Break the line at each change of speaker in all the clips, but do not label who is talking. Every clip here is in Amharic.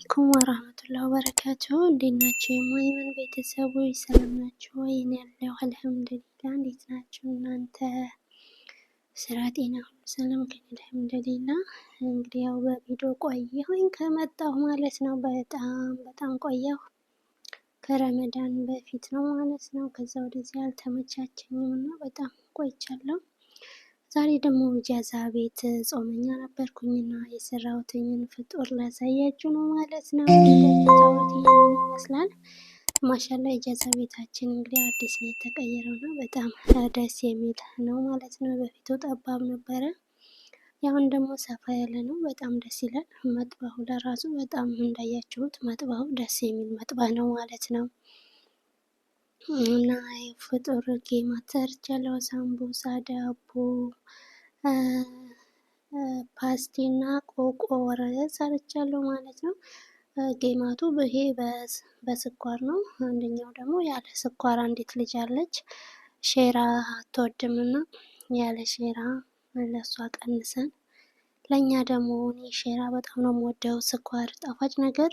አለይኩም ወራህመቱላሂ ወበረካቱሁ። እንዴት ናችሁ የማይመን ቤተሰቦች? ሰላም ናችሁ ወይ? እኔ ያለሁ አልሐምዱሊላህ። እንዴት ናችሁ እናንተ? ስራ፣ ጤና ሁሉ ሰላም ከኔ አልሐምዱሊላህ። እንግዲህ ያው በቪዲዮ ቆየሁኝ ከመጣሁ ማለት ነው። በጣም ቆየሁ። ከረመዳን በፊት ነው ማለት ነው። ከዛ ወደዚህ አልተመቻቸኝም እና በጣም ቆይቻለሁ። ዛሬ ደግሞ ኢጃዛ ቤት ጾመኛ ነበርኩኝና የሰራሁትኝን ፍጡር ላሳያችሁ ነው ማለት ነው። እንደምታዩት ይህንን ይመስላል። ማሻላ ኢጃዛ ቤታችን እንግዲህ አዲስ ነው የተቀየረው ነው። በጣም ደስ የሚል ነው ማለት ነው። በፊቱ ጠባብ ነበረ። ያሁን ደግሞ ሰፋ ያለ ነው። በጣም ደስ ይላል። መጥባሁ ለራሱ በጣም እንዳያችሁት መጥባሁ ደስ የሚል መጥባህ ነው ማለት ነው። እና ፍጡር ጌማት ሰርቻለሁ። ሳምቡሳ፣ ዳቦ፣ ፓስቲ እና ቆቆር ሰርቻለሁ ማለት ነው። ጌማቱ ይሄ በስኳር ነው። አንደኛው ደግሞ ያለ ስኳር አንዲት ልጅ አለች። ሼራ አትወድም እና ያለ ሼራ ለሷ ቀንሰን፣ ለእኛ ደግሞ እኔ ሼራ በጣም ነው የምወደው። ስኳር ጣፋጭ ነገር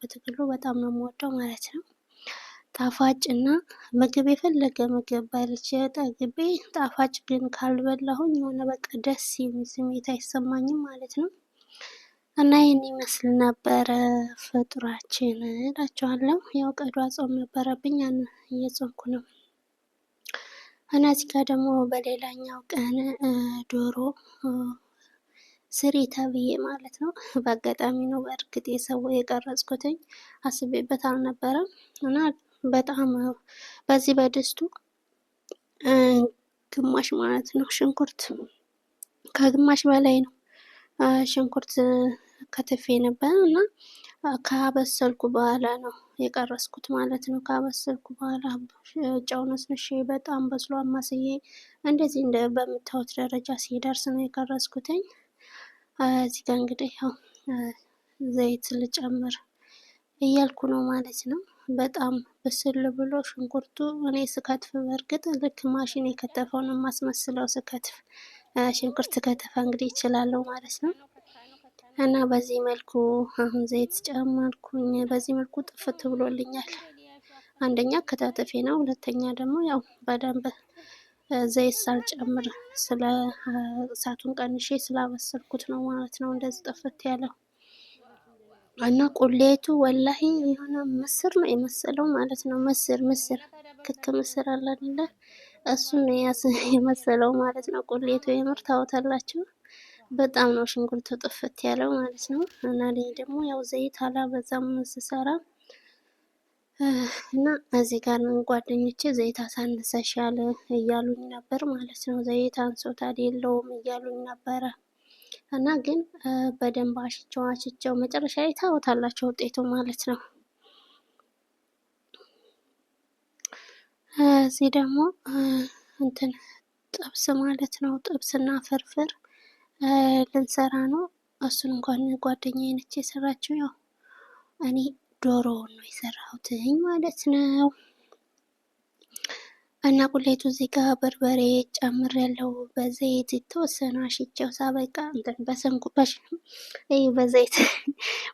በጥቅሉ በጣም ነው የምወደው ማለት ነው። ጣፋጭ እና ምግብ የፈለገ ምግብ በልቼ ጠግቤ ጣፋጭ ግን ካልበላሁኝ የሆነ በቃ ደስ የሚል ስሜት አይሰማኝም ማለት ነው። እና ይህን ይመስል ነበረ ፍጡራችን እላችኋለሁ። ያው ቀዷ ጾም ነበረብኝ ያን እየጾምኩ ነው። እና እዚህ ጋር ደግሞ በሌላኛው ቀን ዶሮ ስሪ ተብዬ ማለት ነው። በአጋጣሚ ነው በእርግጥ የቀረጽኩትኝ አስቤበት አልነበረም። እና በጣም በዚህ በድስቱ ግማሽ ማለት ነው ሽንኩርት፣ ከግማሽ በላይ ነው ሽንኩርት ከትፌ ነበር እና ካበሰልኩ በኋላ ነው የቀረስኩት ማለት ነው። ካበሰልኩ በኋላ ጨው ነስንሼ በጣም በስሎ አማስዬ እንደዚህ በምታዩት ደረጃ ሲደርስ ነው የቀረስኩትኝ። እዚህ ጋር እንግዲህ ያው ዘይት ልጨምር እያልኩ ነው ማለት ነው። በጣም ብስል ብሎ ሽንኩርቱ እኔ ስከትፍ በእርግጥ ልክ ማሽን የከተፈው ነው የማስመስለው ስከትፍ። ሽንኩርት ከተፋ እንግዲህ ይችላለሁ ማለት ነው። እና በዚህ መልኩ አሁን ዘይት ጨመርኩኝ። በዚህ መልኩ ጥፍት ብሎልኛል። አንደኛ ከታተፌ ነው፣ ሁለተኛ ደግሞ ያው በደንብ ዘይት ሳልጨምር እሳቱን ቀንሼ ስላበሰልኩት ነው ማለት ነው እንደዚህ ጥፍት ያለው። እና ቁሌቱ ወላሂ የሆነ ምስር ነው የመሰለው ማለት ነው። ምስር ክክ ምስር አለ አይደለ? እሱን ነው የመሰለው ማለት ነው ቁሌቱ። የምር ታውታላችሁ። በጣም ነው ሽንኩርቱ ጥፍት ያለው ማለት ነው። እና እኔ ደግሞ ያው ዘይት አላበዛም ስሰራ እና እዚህ ጋር ጓደኞቼ ዘይት አሳንሰሻል እያሉኝ ነበር ማለት ነው። ዘይት አንሶታል የለውም እያሉኝ ነበረ። እና ግን በደንብ አሽቸው መጨረሻ ላይ ታውታላችሁ ውጤቱ ማለት ነው። እዚህ ደግሞ እንትን ጥብስ ማለት ነው። ጥብስና ፍርፍር ልንሰራ ነው። እሱን እንኳን ጓደኛዬ ነች የሰራችው። ያው እኔ ዶሮውን ነው የሰራሁትኝ ማለት ነው። እና ቁሌቱ እዚህ ጋር በርበሬ ጨምሬያለሁ። በዘይት የተወሰነ አሽቼው ሳበቃ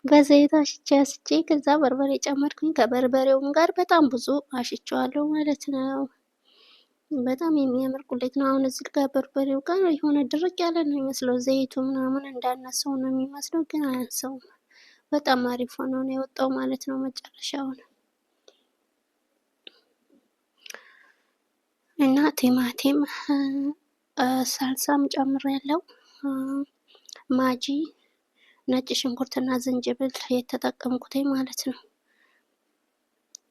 በዘይት አሽቼ ከዛ በርበሬ ጨመርኩኝ። ከበርበሬውም ጋር በጣም ብዙ አሽቼዋለሁ ማለት ነው። በጣም የሚያምር ቁሌት ነው። አሁን እዚህ ጋር በርበሬው ጋር የሆነ ድርቅ ያለ ነው የሚመስለው። ዘይቱ ምናምን እንዳነሰው ነው የሚመስለው፣ ግን አያንሰውም። በጣም አሪፍ ሆኖ ነው የወጣው ማለት ነው መጨረሻውን። እና ቲማቲም ሳልሳም ጨምሬያለሁ። ማጂ፣ ነጭ ሽንኩርትና ዝንጅብል የተጠቀምኩትኝ ማለት ነው።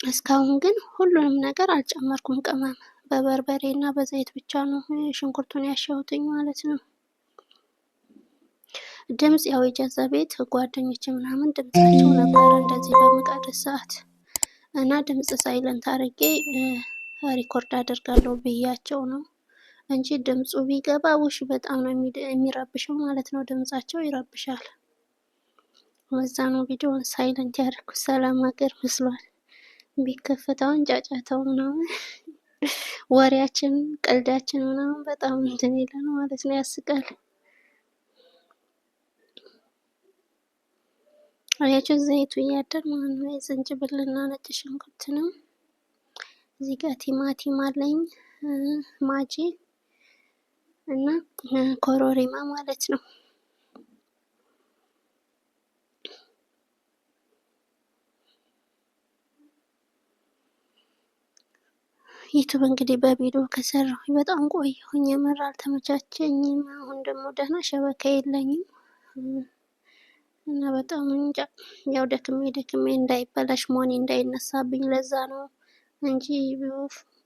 እስካሁን ግን ሁሉንም ነገር አልጨመርኩም ቅመም። በበርበሬ እና በዘይት ብቻ ነው ሽንኩርቱን ያሸሁትኝ ማለት ነው። ድምፅ ያው ኢጃዛ ቤት ጓደኞች ምናምን ድምፃቸው ነበረ እንደዚህ በምቀርጽ ሰዓት እና ድምፅ ሳይለንት አድርጌ ሪኮርድ አደርጋለሁ ብያቸው ነው እንጂ ድምፁ ቢገባ ውሽ በጣም ነው የሚረብሸው ማለት ነው። ድምፃቸው ይረብሻል። ወዛ ነው ቪዲዮውን ሳይለንት ያደረኩት። ሰላም ሀገር መስሏል። ቢከፈተውን ጫጫታው ምናምን ወሬያችን ቀልዳችን ምናምን በጣም እንትን ይላል ማለት ነው፣ ያስቃል። አያችሁ ዘይቱ እያደር ማለት ነው። የዝንጅብልና ነጭ ሽንኩርት ነው። እዚህ ጋር ቲማቲም አለኝ፣ ማጂ እና ኮሮሪማ ማለት ነው። ዩቱብ እንግዲህ በቪዲዮ ከሰራሁኝ በጣም ቆየሁኝ። የምር አልተመቻቸኝም። አሁን ደግሞ ደህና ሸበካ የለኝም እና በጣም እንጃ። ያው ደክሜ እንዳይበላሽ መሆኔ እንዳይነሳብኝ ለዛ ነው እንጂ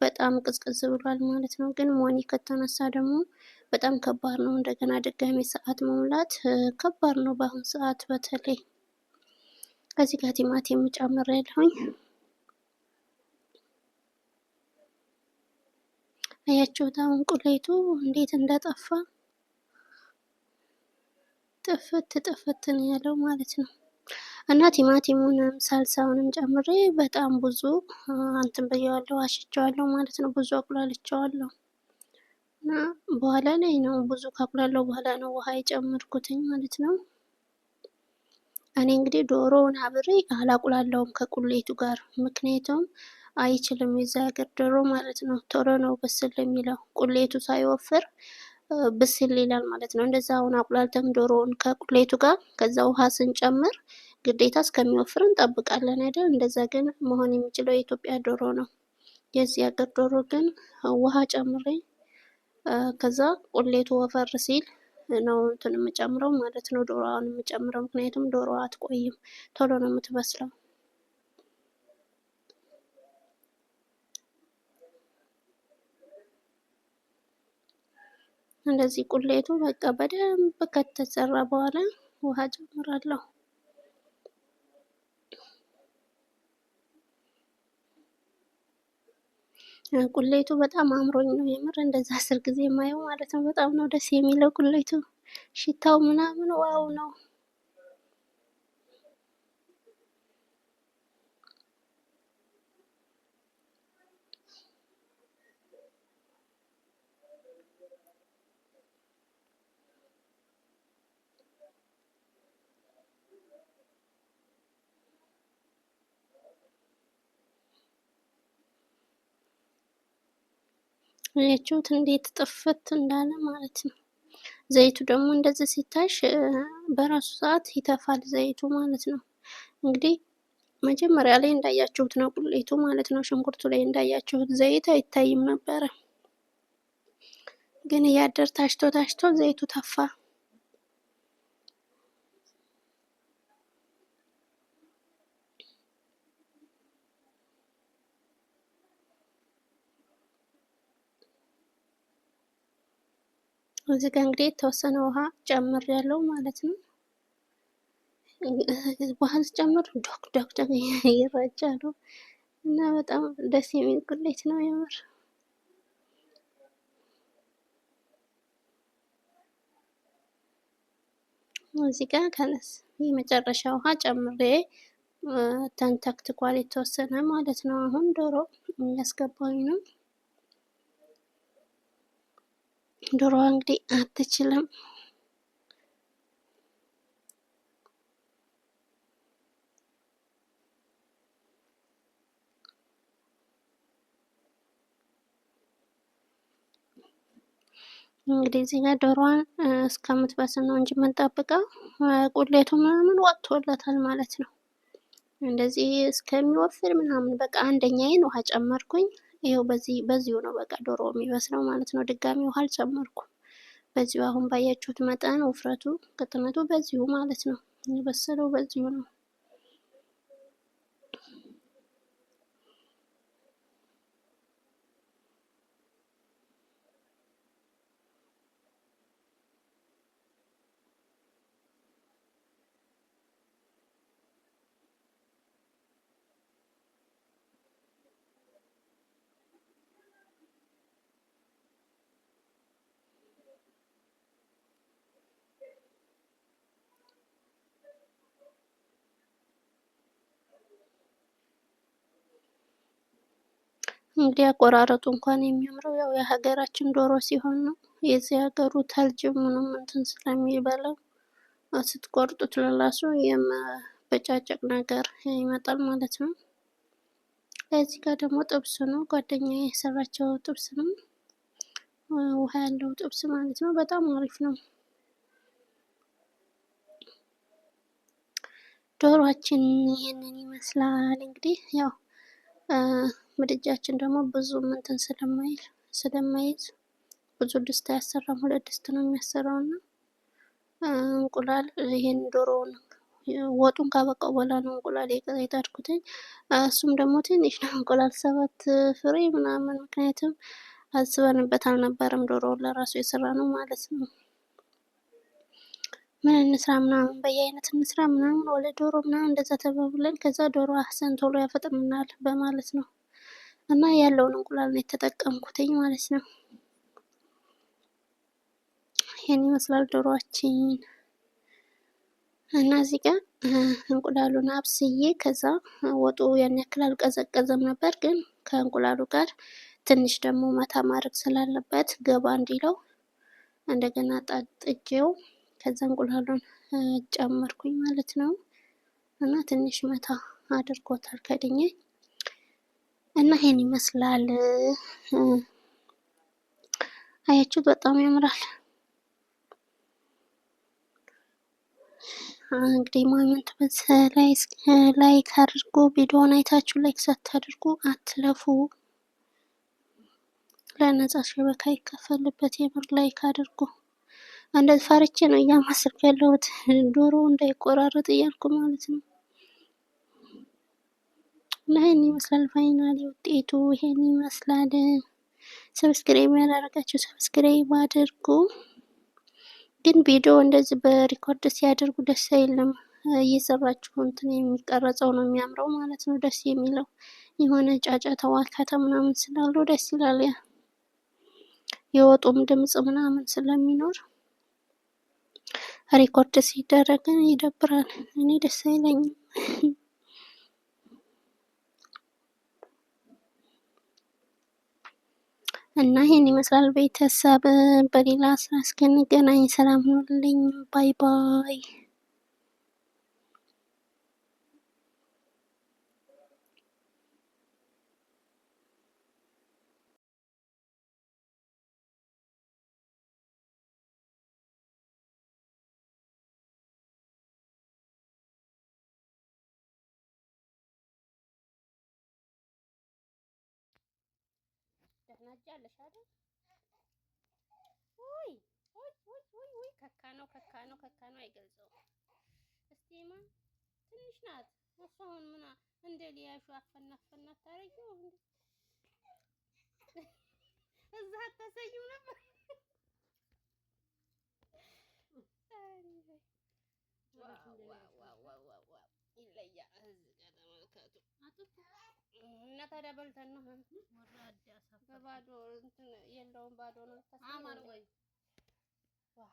በጣም ቅዝቅዝ ብሏል ማለት ነው። ግን ሞኒ ከተነሳ ደግሞ በጣም ከባድ ነው። እንደገና ድጋሚ ሰዓት መሙላት ከባድ ነው በአሁን ሰዓት በተለይ። ከዚህ ጋር ቲማቲም ጨምሬያለሁኝ። አያችሁት አሁን ቁሌቱ እንዴት እንደጠፋ ጥፍት ነው ያለው ማለት ነው። እና ቲማቲሙንም ሳልሳውንም ጨምሬ በጣም ብዙ እንትን ብየዋለሁ፣ አሽቸዋለሁ ማለት ነው። ብዙ አቁላልቸዋለሁ እና በኋላ ላይ ነው ብዙ ካቁላለሁ በኋላ ነው ውሃ የጨመርኩትኝ ማለት ነው። እኔ እንግዲህ ዶሮውን አብሬ አላቁላለውም ከቁሌቱ ጋር፣ ምክንያቱም አይችልም የዛ ሀገር ዶሮ ማለት ነው። ቶሎ ነው ብስል የሚለው ቁሌቱ ሳይወፍር ብስል ይላል ማለት ነው። እንደዛ አሁን አቁላልተን ዶሮውን ከቁሌቱ ጋር ከዛ ውሃ ስንጨምር ግዴታ እስከሚወፍር እንጠብቃለን አይደል? እንደዛ ግን መሆን የሚችለው የኢትዮጵያ ዶሮ ነው። የዚህ ሀገር ዶሮ ግን ውሃ ጨምሬ ከዛ ቁሌቱ ወፈር ሲል ነው እንትን የምጨምረው ማለት ነው። ዶሮዋን የምጨምረው ምክንያቱም ዶሮዋ አትቆይም፣ ቶሎ ነው የምትበስለው። እንደዚህ ቁሌቱ በቃ በደንብ ከተሰራ በኋላ ውሃ ጨምራለሁ። ቁሌቱ በጣም አምሮኝ ነው የምር እንደዛ 10 ጊዜ የማየው ማለት ነው። በጣም ነው ደስ የሚለው ቁሌቱ፣ ሽታው ምናምን ዋው ነው። አያችሁት እንዴት ጥፍት እንዳለ ማለት ነው። ዘይቱ ደግሞ እንደዚህ ሲታሽ በራሱ ሰዓት ይተፋል ዘይቱ ማለት ነው። እንግዲህ መጀመሪያ ላይ እንዳያችሁት ነው ቁሌቱ ማለት ነው። ሽንኩርቱ ላይ እንዳያችሁት ዘይት አይታይም ነበረ፣ ግን እያደር ታሽቶ ዘይቱ ተፋ። እዚህ ጋር እንግዲህ የተወሰነ ውሃ ጨምሬያለሁ ማለት ነው። ውሃ ስጨምር ዶክ ይረጫሉ እና በጣም ደስ የሚል ቁሌት ነው የምር። እዚህ ጋር ከነስ የመጨረሻ ውሃ ጨምሬ ተንተክትኳል የተወሰነ ማለት ነው። አሁን ዶሮ እያስገባኝ ነው። ዶሮዋ እንግዲህ አትችልም። እንግዲህ እዚህ ጋር ዶሮዋን እስከምትበስል ነው እንጂ የምንጠብቀው ቁሌቱ ምናምን ወጥቶለታል ማለት ነው። እንደዚህ እስከሚወፍር ምናምን በቃ አንደኛዬን ውሃ ጨመርኩኝ። ይኸው በዚሁ ነው በቃ ዶሮ የሚበስለው ማለት ነው። ድጋሚ ውሃ አልጨመርኩም። በዚሁ አሁን ባያችሁት መጠን ውፍረቱ ቅጥነቱ በዚሁ ማለት ነው የበሰለው በዚሁ ነው። እንግዲህ አቆራረጡ እንኳን የሚያምረው ያው የሀገራችን ዶሮ ሲሆን ነው። የዚህ ሀገሩ ተልጅ ምንም እንትን ስለሚበላው ስትቆርጡት ለራሱ የሚበጫጨቅ ነገር ይመጣል ማለት ነው። እዚህ ጋር ደግሞ ጥብስ ነው፣ ጓደኛዬ የሰራቸው ጥብስ ነው። ውሃ ያለው ጥብስ ማለት ነው። በጣም አሪፍ ነው። ዶሮአችን ይሄንን ይመስላል። እንግዲህ ያው ምድጃችን ደግሞ ብዙ እንትን ስለማይዝ ብዙ ድስት አያሰራም። 2 ድስት ነው የሚያሰራው እና እንቁላል ይሄን ዶሮውን ወጡን ካበቃው በኋላ ነው እንቁላል የጣድኩትኝ። እሱም ደግሞ ትንሽ ነው እንቁላል 7 ፍሬ ምናምን፣ ምክንያቱም አስበንበት አልነበረም። ዶሮውን ለራሱ የሰራ ነው ማለት ነው። ምን እንስራ ምናምን በየአይነት እንስራ ምናምን ወለ ዶሮ ምናምን እንደዛ ተባብለን ከዛ ዶሮ አህሰን ቶሎ ያፈጥንናል በማለት ነው እና ያለውን እንቁላል ነው የተጠቀምኩትኝ ማለት ነው። ይሄን ይመስላል ዶሮአችን እና እዚህ ጋር እንቁላሉን አብስዬ ከዛ ወጡ ያን ያክል አልቀዘቀዘም ነበር፣ ግን ከእንቁላሉ ጋር ትንሽ ደግሞ መታ ማድረግ ስላለበት ገባ እንዲለው እንደገና ጥጄው ከዛ እንቁላሉን ጨመርኩኝ ማለት ነው እና ትንሽ መታ አድርጎታል ከድኜ እና ይሄን ይመስላል። አያችሁት? በጣም ያምራል። እንግዲህ ማመንት ላይክ አድርጉ። ቪዲዮውን አይታችሁ ላይክ ሳታደርጉ አትለፉ። ለነጻ ሸበካ ይከፈልበት። የምር ላይክ አድርጉ። እንደዚህ ፈርቼ ነው እያማሰርኩ ያለሁት ዶሮ እንዳይቆራረጥ እያልኩ ማለት ነው። እና ይሄን ይመስላል ፋይናሊ ውጤቱ ይሄን ይመስላል። ሰብስክራይብ ያላደረጋችሁ ሰብስክራይብ አድርጉ። ግን ቪዲዮ እንደዚህ በሪኮርድ ሲያደርጉ ደስ አይልም። እየሰራችሁ እንትን የሚቀረጸው ነው የሚያምረው ማለት ነው። ደስ የሚለው የሆነ ጫጫታ ዋካታ ምናምን ስላለው ደስ ይላል። ያ የወጡም ድምጽ ምናምን ስለሚኖር ሪኮርድ ሲደረግ ይደብራል። እኔ ደስ አይለኝም። እና ይሄን ይመስላል ቤተሰብ። በሌላ ስራ እስክንገናኝ ሰላም ሁኑልኝ። ባይ ባይ። ደህናጃለሽ አይደል? ውይ ከካ ነው አይገልጸውም። እስቲማ ትንሽ ናት። እሱ አሁን ምን እንደ ሊያሹ አፈናፈና ታረጊው እንዴ? እዛ አታሰይም ነበር። ይለያል። እዚህ ጋር ተመልከቱ። እና ታዲያ በልተን ነው በባዶ እንትን የለውም። ባዶ ነው አማር ወይ ዋው